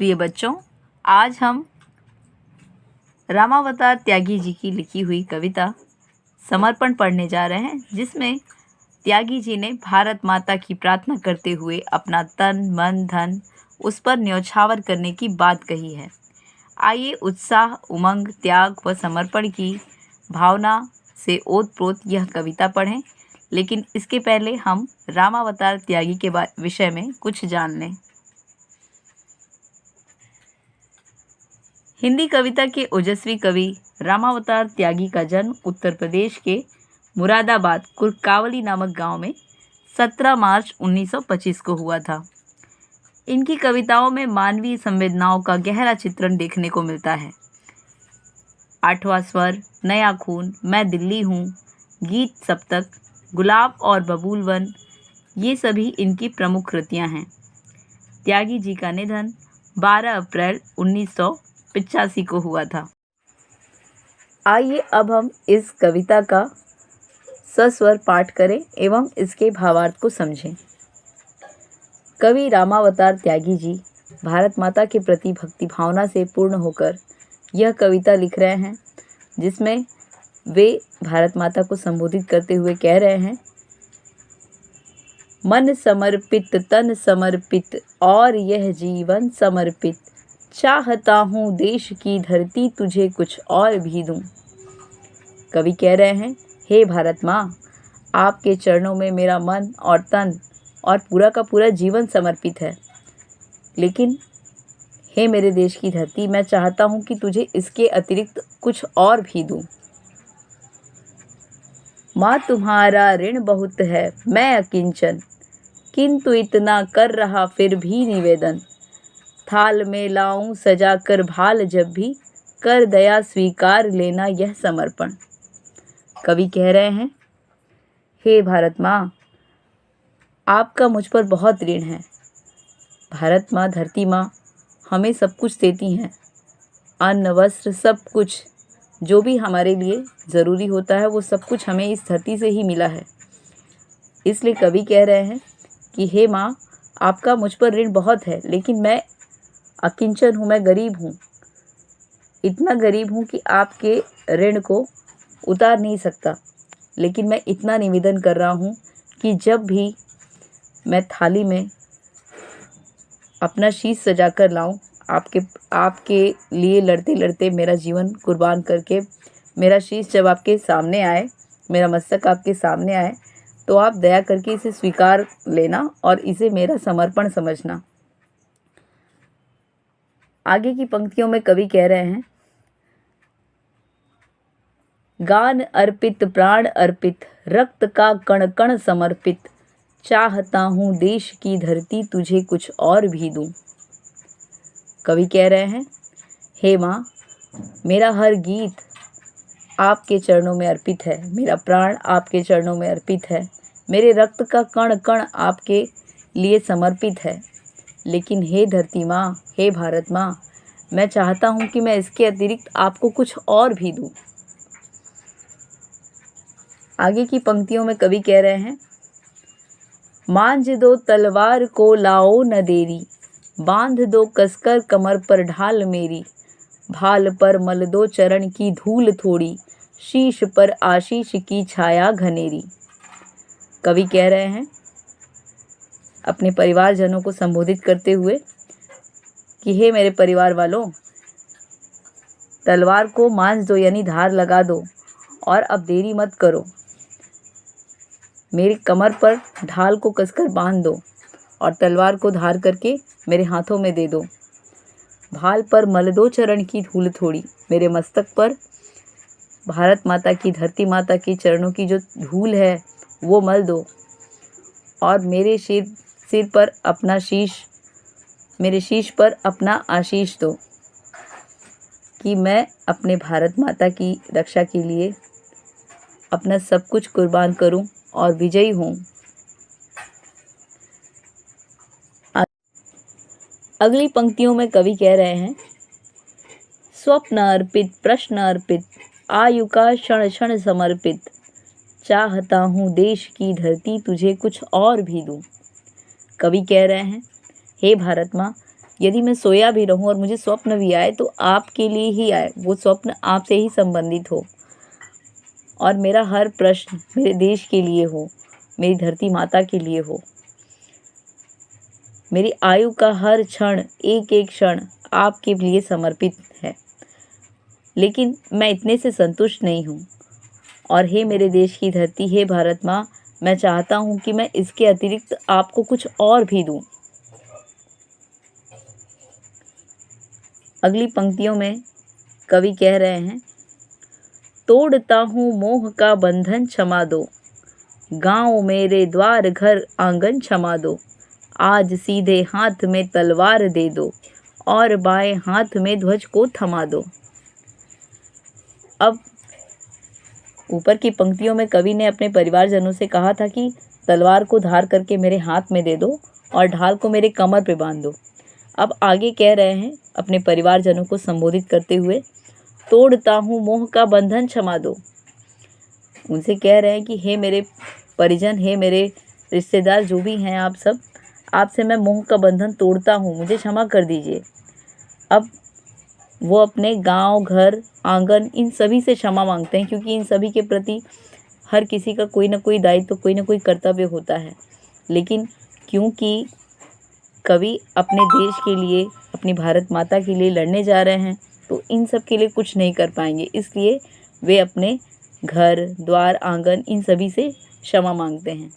प्रिय बच्चों, आज हम रामावतार त्यागी जी की लिखी हुई कविता समर्पण पढ़ने जा रहे हैं, जिसमें त्यागी जी ने भारत माता की प्रार्थना करते हुए अपना तन मन धन उस पर न्यौछावर करने की बात कही है। आइए उत्साह, उमंग, त्याग व समर्पण की भावना से ओतप्रोत यह कविता पढ़ें, लेकिन इसके पहले हम रामावतार त्यागी के विषय में कुछ जान लें। हिंदी कविता के ओजस्वी कवि रामावतार त्यागी का जन्म उत्तर प्रदेश के मुरादाबाद कुरकावली नामक गांव में 17 मार्च 1925 को हुआ था। इनकी कविताओं में मानवीय संवेदनाओं का गहरा चित्रण देखने को मिलता है। आठवां स्वर, नया खून, मैं दिल्ली हूँ, गीत सप्तक, गुलाब और बबूल वन, ये सभी इनकी प्रमुख कृतियाँ हैं। त्यागी जी का निधन 12 अप्रैल 1985 को हुआ था। आइए अब हम इस कविता का सस्वर पाठ करें एवं इसके भावार्थ को समझें। कवि रामावतार त्यागी जी भारत माता के प्रति भक्ति भावना से पूर्ण होकर यह कविता लिख रहे हैं, जिसमें वे भारत माता को संबोधित करते हुए कह रहे हैं, मन समर्पित, तन समर्पित और यह जीवन समर्पित, चाहता हूँ देश की धरती तुझे कुछ और भी दूँ। कवि कह रहे हैं, हे भारत माँ, आपके चरणों में मेरा मन और तन और पूरा का पूरा जीवन समर्पित है, लेकिन हे मेरे देश की धरती, मैं चाहता हूँ कि तुझे इसके अतिरिक्त कुछ और भी दूँ। माँ तुम्हारा ऋण बहुत है, मैं अकिंचन, किंतु इतना कर रहा फिर भी निवेदन, थाल में लाऊं सजा कर भाल जब भी, कर दया स्वीकार लेना यह समर्पण। कवि कह रहे हैं, हे भारत माँ, आपका मुझ पर बहुत ऋण है। भारत माँ, धरती माँ हमें सब कुछ देती हैं, अन्न, वस्त्र, सब कुछ जो भी हमारे लिए ज़रूरी होता है वो सब कुछ हमें इस धरती से ही मिला है। इसलिए कवि कह रहे हैं कि हे माँ, आपका मुझ पर ऋण बहुत है, लेकिन मैं अकिंचन हूँ, मैं गरीब हूँ, इतना गरीब हूँ कि आपके ऋण को उतार नहीं सकता। लेकिन मैं इतना निवेदन कर रहा हूँ कि जब भी मैं थाली में अपना शीश सजा कर लाऊं, आपके लिए लड़ते लड़ते मेरा जीवन कुर्बान करके मेरा शीश जब आपके सामने आए, मेरा मस्तक आपके सामने आए, तो आप दया करके इसे स्वीकार लेना और इसे मेरा समर्पण समझना। आगे की पंक्तियों में कवि कह रहे हैं, गान अर्पित, प्राण अर्पित, रक्त का कण कण समर्पित, चाहता हूँ देश की धरती तुझे कुछ और भी दूँ। कवि कह रहे हैं, हे माँ, मेरा हर गीत आपके चरणों में अर्पित है, मेरा प्राण आपके चरणों में अर्पित है, मेरे रक्त का कण कण आपके लिए समर्पित है, लेकिन हे धरती माँ, हे भारत माँ, मैं चाहता हूँ कि मैं इसके अतिरिक्त आपको कुछ और भी दूँ। आगे की पंक्तियों में कवि कह रहे हैं, मांझ दो तलवार को लाओ न देरी, बांध दो कसकर कमर पर ढाल मेरी, भाल पर मल दो चरण की धूल थोड़ी, शीश पर आशीष की छाया घनेरी। कवि कह रहे हैं अपने परिवारजनों को संबोधित करते हुए कि हे मेरे परिवार वालों, तलवार को मांझ दो यानी धार लगा दो और अब देरी मत करो, मेरी कमर पर ढाल को कसकर बांध दो और तलवार को धार करके मेरे हाथों में दे दो। भाल पर मल दो चरण की धूल थोड़ी, मेरे मस्तक पर भारत माता की, धरती माता की चरणों की जो धूल है वो मल दो और मेरे सिर पर अपना शीश, मेरे शीश पर अपना आशीष दो कि मैं अपने भारत माता की रक्षा के लिए अपना सब कुछ कुर्बान करूं और विजयी हूँ। अगली पंक्तियों में कवि कह रहे हैं, स्वप्न अर्पित, प्रश्न अर्पित, आयु का क्षण क्षण समर्पित, चाहता हूँ देश की धरती तुझे कुछ और भी दूँ। कवि कह रहे हैं, हे भारत माँ, यदि मैं सोया भी रहूं और मुझे स्वप्न भी आए तो आपके लिए ही आए, वो स्वप्न आपसे ही संबंधित हो और मेरा हर प्रश्न मेरे देश के लिए हो, मेरी धरती माता के लिए हो। मेरी आयु का हर क्षण, एक एक क्षण आपके लिए समर्पित है। लेकिन मैं इतने से संतुष्ट नहीं हूँ और हे मेरे देश की धरती, हे भारत माँ, मैं चाहता हूँ कि मैं इसके अतिरिक्त आपको कुछ और भी दूँ। अगली पंक्तियों में कवि कह रहे हैं, तोड़ता हूँ मोह का बंधन क्षमा दो, गाँव मेरे द्वार घर आंगन क्षमा दो, आज सीधे हाथ में तलवार दे दो और बाएं हाथ में ध्वज को थमा दो। अब ऊपर की पंक्तियों में कवि ने अपने परिवारजनों से कहा था कि तलवार को धार करके मेरे हाथ में दे दो और ढाल को मेरे कमर पे बांध दो। अब आगे कह रहे हैं अपने परिवारजनों को संबोधित करते हुए, तोड़ता हूँ मोह का बंधन क्षमा दो। उनसे कह रहे हैं कि हे मेरे परिजन, हे मेरे रिश्तेदार, जो भी हैं आप सब, आपसे मैं मोह का बंधन तोड़ता हूँ, मुझे क्षमा कर दीजिए। अब वो अपने गांव, घर, आंगन, इन सभी से क्षमा मांगते हैं, क्योंकि इन सभी के प्रति हर किसी का कोई ना कोई दायित्व, कोई ना कोई कर्तव्य होता है। लेकिन क्योंकि कवि अपने देश के लिए, अपनी भारत माता के लिए लड़ने जा रहे हैं, तो इन सब के लिए कुछ नहीं कर पाएंगे, इसलिए वे अपने घर, द्वार, आंगन, इन सभी से क्षमा मांगते हैं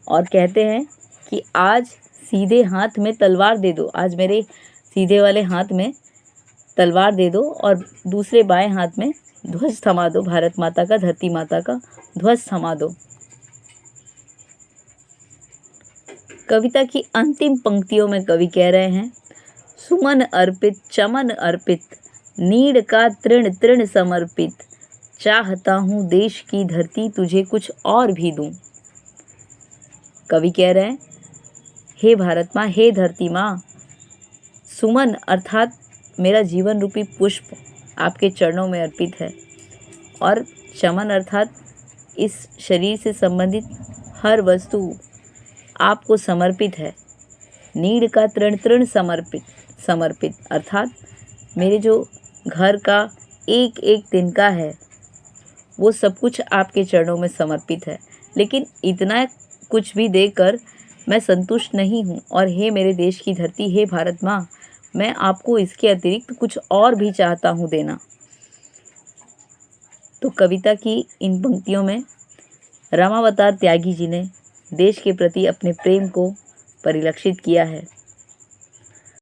और कहते हैं कि आज सीधे हाथ में तलवार दे दो, आज मेरे सीधे वाले हाथ में तलवार दे दो और दूसरे बाएं हाथ में ध्वज थमा दो, भारत माता का, धरती माता का ध्वज थमा दो। कविता की अंतिम पंक्तियों में कवि कह रहे हैं, सुमन अर्पित चमन अर्पित, नीड़ का तृण तृण समर्पित, चाहता हूँ देश की धरती तुझे कुछ और भी दूं। कवि कह रहे हैं, हे भारत माँ, हे धरती माँ, सुमन अर्थात मेरा जीवन रूपी पुष्प आपके चरणों में अर्पित है और चमन अर्थात इस शरीर से संबंधित हर वस्तु आपको समर्पित है। नीड़ का तृण तृण समर्पित अर्थात मेरे जो घर का एक एक तिनका है वो सब कुछ आपके चरणों में समर्पित है। लेकिन इतना कुछ भी देकर मैं संतुष्ट नहीं हूँ और हे मेरे देश की धरती, हे भारत माँ, मैं आपको इसके अतिरिक्त कुछ और भी चाहता हूँ देना। तो कविता की इन पंक्तियों में रामावतार त्यागी जी ने देश के प्रति अपने प्रेम को परिलक्षित किया है।